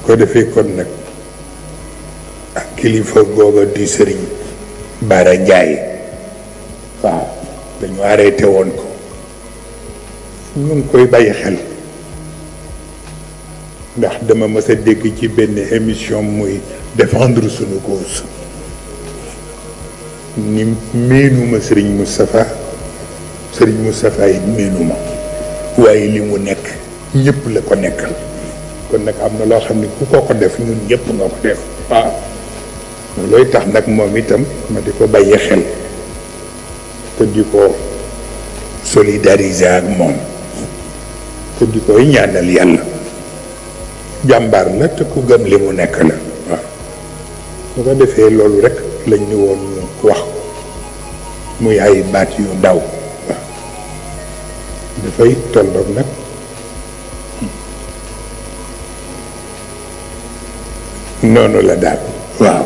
ko defee kon nag ak kilifa googa di sëriñ Bara Njaay waaw dañu arrêté woon ko ñu ngi koy bàyyi xel ndax dama mës a dégg ci benn émission muy défendre sunu cause ni meenuma sëriñ Moustapha it meenuma waaye li mu nekk ñëpp la ko nekkal kon nag am na loo xam ne ku ko def ñun ñëpp nga ko def waaw looy tax nag moom itam ma di ko bàyyi xel te di ko solidariser ak moom te di koy ñaanal yàlla jàmbaar la te ku gëm li mu nekk la waaw bu ko defee loolu rek lañ ni woon wax muy ay baat yu ndaw waaw dafay tolloog nag noonu la daal waaw